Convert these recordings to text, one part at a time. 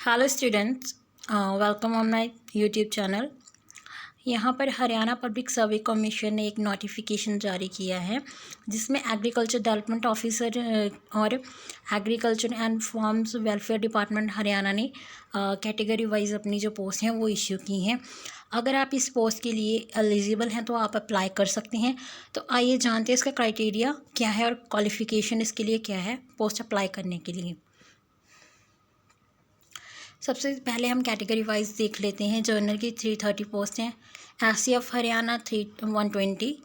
Hello students, welcome on my YouTube channel. यहाँ पर Haryana public सर्वे commission ने एक नोटिफिकेशन जारी किया है जिसमें एग्रीकल्चर डेवलपमेंट ऑफिसर और agriculture and farms welfare department Haryana ने कैटेगरी वाइज अपनी जो पोस्ट हैं वो इश्यू की हैं। अगर आप इस पोस्ट के लिए एलिजिबल हैं तो आप अप्लाई कर सकते हैं। तो आइए जानते हैं इसका क्राइटेरिया क्या है और क्वालिफ़िकेशन इसके लिए क्या है पोस्ट अप्लाई करने के लिए। सबसे पहले हम कैटेगरी वाइज देख लेते हैं। जर्नल की 330 पोस्ट हैं। SC of Haryana 120,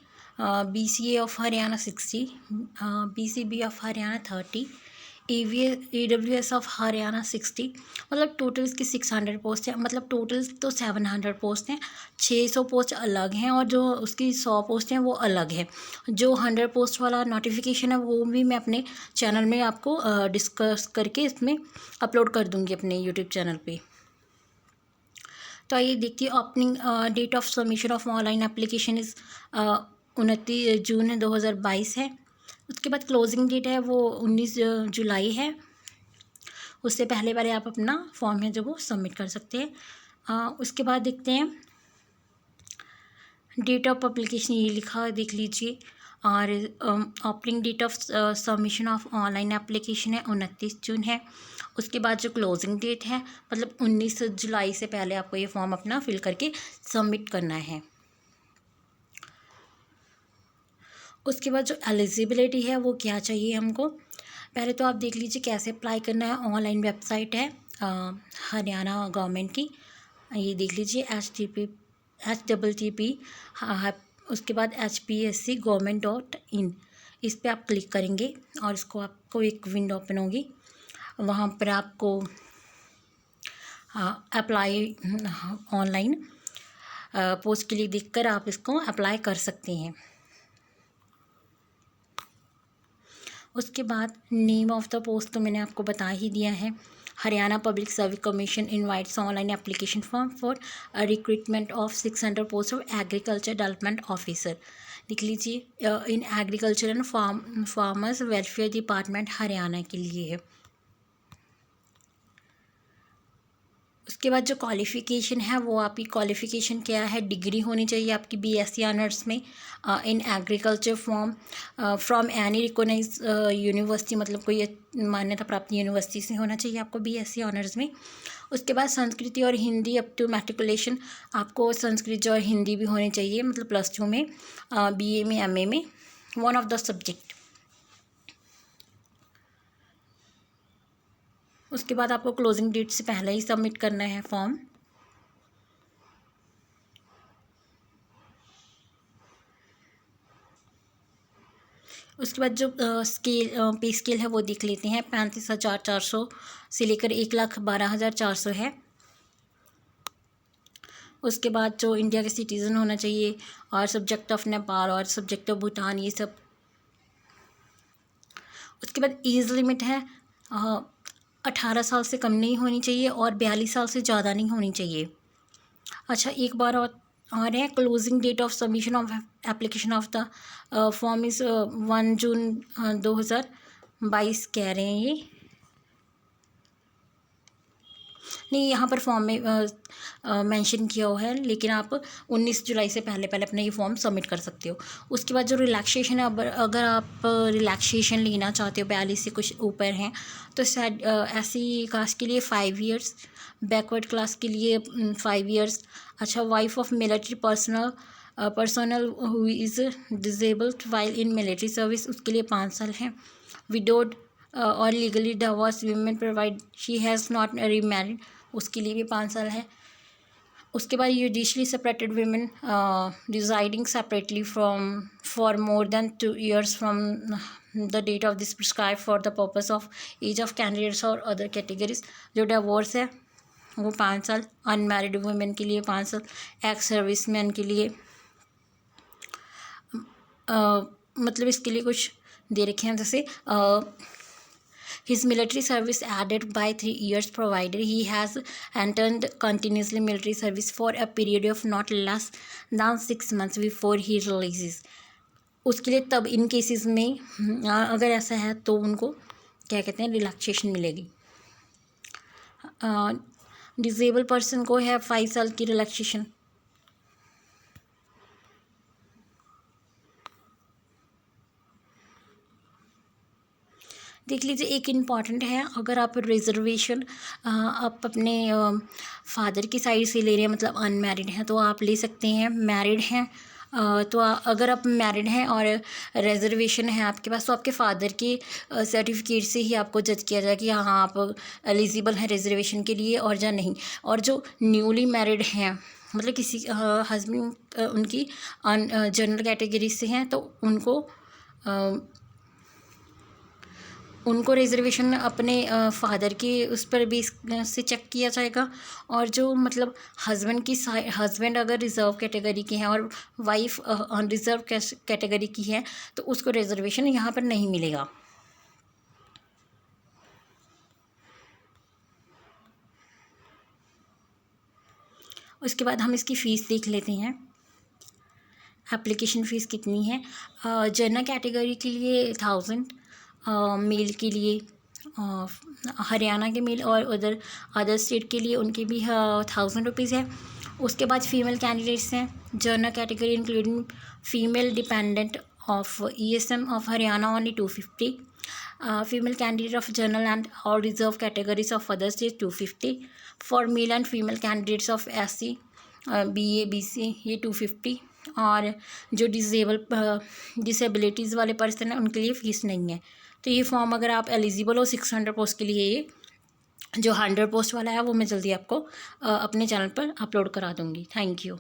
BCA of Haryana 60, BCB of Haryana 30, EWS of Haryana 60। मतलब टोटल इसकी 600 पोस्ट है। मतलब टोटल तो 700 पोस्ट हैं। 600 पोस्ट अलग हैं और जो उसकी 100 पोस्ट हैं वो अलग है। जो 100 पोस्ट वाला नोटिफिकेशन है वो भी मैं अपने चैनल में आपको डिस्कस करके इसमें अपलोड कर दूँगी अपने यूट्यूब चैनल पे। तो आइए देखिए, opening date of submission of online application is 29 June 2022 है। उसके बाद क्लोजिंग डेट है वो 19 जुलाई है। उससे पहले आप अपना फॉर्म है जो वो सबमिट कर सकते हैं। उसके बाद देखते हैं डेट ऑफ पब्लिकेशन, ये लिखा देख लीजिए। और opening date of submission of online application है 29 जून है। उसके बाद जो क्लोजिंग डेट है मतलब 19 जुलाई से पहले आपको ये फॉर्म अपना फिल करके सबमिट करना है। उसके बाद जो एलिजिबिलिटी है वो क्या चाहिए हमको, पहले तो आप देख लीजिए कैसे अप्लाई करना है। ऑनलाइन वेबसाइट है हरियाणा गवर्नमेंट की, ये देख लीजिए http। उसके बाद hpsc.government.in, इस पर आप क्लिक करेंगे और इसको आपको एक विंडो ओपन होगी। वहाँ पर आपको अप्लाई ऑनलाइन पोस्ट के लिए देखकर आप इसको अप्लाई कर सकते हैं। उसके बाद नेम ऑफ द पोस्ट तो मैंने आपको बता ही दिया है। Haryana public service commission invites online application form for recruitment of 600 post of agriculture development officer. देख लीजिए, in agriculture and farmers welfare department Haryana के लिए है। उसके बाद जो क्वालिफ़िकेशन है वो आपकी क्वालिफ़िकेशन क्या है, डिग्री होनी चाहिए आपकी बीएससी ऑनर्स में in agriculture from any recognise university, मतलब कोई मान्यता प्राप्त यूनिवर्सिटी से होना चाहिए आपको बीएससी ऑनर्स में। उसके बाद संस्कृति और हिंदी अप टू मैट्रिकुलेशन, आपको संस्कृत और हिंदी भी होनी चाहिए, मतलब +2 में, बीए में, एमए में, वन ऑफ द सब्जेक्ट। उसके बाद आपको क्लोजिंग डेट से पहले ही सबमिट करना है फॉर्म। उसके बाद जो पे स्केल है वो देख लेते हैं। 35,400 से लेकर 1,12,400 है। उसके बाद जो इंडिया के सिटीज़न होना चाहिए और सब्जेक्ट ऑफ नेपाल और सब्जेक्ट ऑफ भूटान, ये सब। उसके बाद एज लिमिट है 18 साल से कम नहीं होनी चाहिए और 42 साल से ज़्यादा नहीं होनी चाहिए। अच्छा, एक बार और है, closing date of submission of application of the form is 1 June 2022 कह रहे हैं ये। नहीं, यहाँ पर फॉर्म में मेंशन किया हुआ है, लेकिन आप 19 जुलाई से पहले अपना ये फॉर्म सबमिट कर सकते हो। उसके बाद जो रिलैक्सेशन है, अगर आप रिलैक्सेशन लेना चाहते हो 42 से कुछ ऊपर हैं तो शायद ऐसी कास्ट के लिए 5 इयर्स, बैकवर्ड क्लास के लिए 5 इयर्स। अच्छा, wife of military personnel who is disabled while in military service, उसके लिए 5 साल है। विडोड और legally divorce women provide she has not remarried, उसके लिए भी 5 साल है। उसके बाद judicially separated women residing separately from for more than 2 years from the date of this prescribe for the purpose of age of candidates और other categories. जो divorce है वो 5 साल, अनमैरिड वुमेन के लिए 5 साल, एक्स सर्विसमैन के लिए मतलब इसके लिए कुछ दे रखे हैं, जैसे his military service added by 3 years provided he has entered continuously military service for a period of not less than 6 months before he releases। उसके लिए तब इन केसेस में अगर ऐसा है तो उनको क्या कहते हैं, रिलैक्सेशन मिलेगी। डिसेबल पर्सन को है 5 साल की रिलैक्सेशन। देख लीजिए, एक इम्पॉर्टेंट है, अगर आप रिजर्वेशन आप अपने फादर की साइड से ले रहे हैं, मतलब अनमैरिड हैं, तो आप ले सकते हैं। मैरिड हैं तो अगर आप मैरिड हैं और रिजर्वेशन है आपके पास, तो आपके फादर के सर्टिफिकेट से ही आपको जज किया जाए कि हाँ आप एलिजिबल हैं रिजर्वेशन के लिए और या नहीं। और जो न्यूली मैरिड हैं, मतलब किसी हस्बैंड उनकी जनरल कैटेगरी से हैं, तो उनको रिजर्वेशन अपने फादर के उस पर भी से चेक किया जाएगा। और जो मतलब हस्बैंड अगर रिज़र्व कैटेगरी के हैं और वाइफ अनरिज़र्व कैटेगरी की है, तो उसको रिजर्वेशन यहाँ पर नहीं मिलेगा। उसके बाद हम इसकी फ़ीस देख लेते हैं। एप्लीकेशन फ़ीस कितनी है? जनरल कैटेगरी के लिए 1000, मेल के लिए हरियाणा के मेल और उधर अदर स्टेट के लिए उनके भी 1000 रुपीज़ है। उसके बाद फीमेल कैंडिडेट्स हैं general category including female dependent of ESM of Haryana only 250। Female candidate of general and और reserve categories of other state 250। For male and female candidates of SC BA BC ये 250। और जो disabilities वाले person हैं उनके लिए fees नहीं है। तो ये फॉर्म अगर आप एलिजिबल हो 600 पोस्ट के लिए, ये जो 100 पोस्ट वाला है वो मैं जल्दी आपको अपने चैनल पर अपलोड करा दूँगी। Thank you.